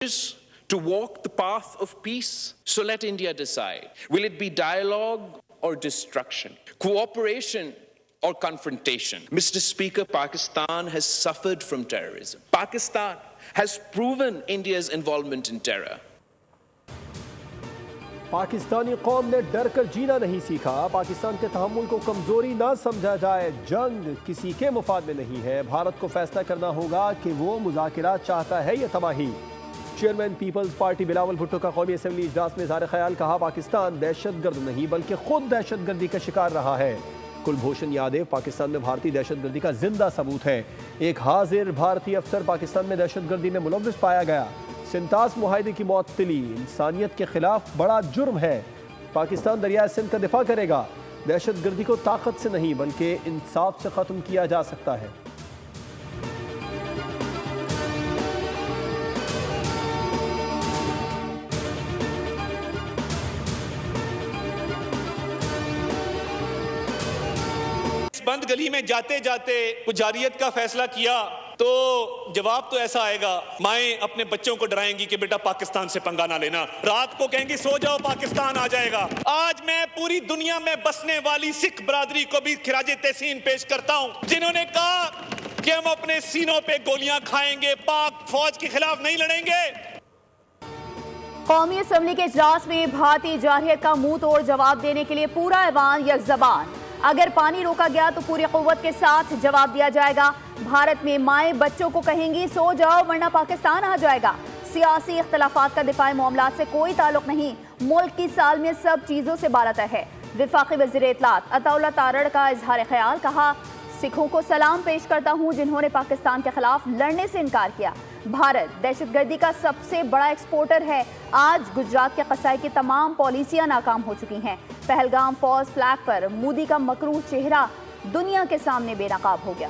to walk the path of peace. So let India decide. Will it be dialogue or destruction? Cooperation or confrontation? Mr. Speaker, Pakistan has suffered from terrorism. Pakistan has proven India's involvement in terror. Pakistani कौम ने डर कर जीना नहीं सीखा। पाकिस्तान के तहम्मुल को कमजोरी ना समझा जाए। जंग किसी के मुफाद में नहीं है। भारत को फैसला करना होगा कि वो मुज़ाकिरात चाहता है या तबाही। Chairman peoples party Bilawal Bhutto का कौमी असम्बली इजलास में इज़हार ख्याल, कहा पाकिस्तान दहशतगर्द नहीं बल्कि खुद दहशतगर्दी का शिकार रहा है। कुलभूषण यादव पाकिस्तान में भारतीय दहशतगर्दी का जिंदा सबूत है। एक हाजिर भारतीय अफसर पाकिस्तान में दहशतगर्दी में मुलव्विस पाया गया। सिंतास मुआहदे की मुअत्तली इंसानियत के खिलाफ बड़ा जुर्म है। पाकिस्तान दरियाए सिंध का दिफा करेगा। दहशतगर्दी को ताकत से नहीं बल्कि इंसाफ से ख़त्म किया जा सकता है। बंद गली में जाते जाते पुजारियत का फैसला किया तो जवाब तो ऐसा आएगा, माएं अपने बच्चों को डराएंगी कि बेटा पाकिस्तान से पंगा ना लेना, रात को कहेंगी सो जाओ पाकिस्तान आ जाएगा। आज मैं पूरी दुनिया में बसने वाली सिख बरादरी को भी खिराजे तहसीन पेश करता हूं, जिन्होंने कहा कि हम अपने सीनों पे गोलियां खाएंगे, पाक फौज के खिलाफ नहीं लड़ेंगे। कौमी असम्बली के इजलास में भारतीय जारहियत का मुंह तोड़ जवाब देने के लिए पूरा ऐवान यकज़बान। अगर पानी रोका गया तो पूरी क़ुव्वत के साथ जवाब दिया जाएगा। भारत में माएँ बच्चों को कहेंगी सो जाओ वरना पाकिस्तान आ जाएगा। सियासी इख्तलाफात का दिफाई मामलात से कोई ताल्लुक नहीं। मुल्क की साल में सब चीज़ों से बालातर है। वफाकी वज़ीर इत्तलात अताउल्लाह तारड़ का इजहार ख्याल, कहा सिखों को सलाम पेश करता हूँ जिन्होंने पाकिस्तान के खिलाफ लड़ने से इनकार किया। भारत दहशतगर्दी का सबसे बड़ा एक्सपोर्टर है। आज गुजरात के कसाई की तमाम पॉलिसियां नाकाम हो चुकी हैं। पहलगाम फौज फ्लैग पर मोदी का मकरूह चेहरा दुनिया के सामने बेनकाब हो गया।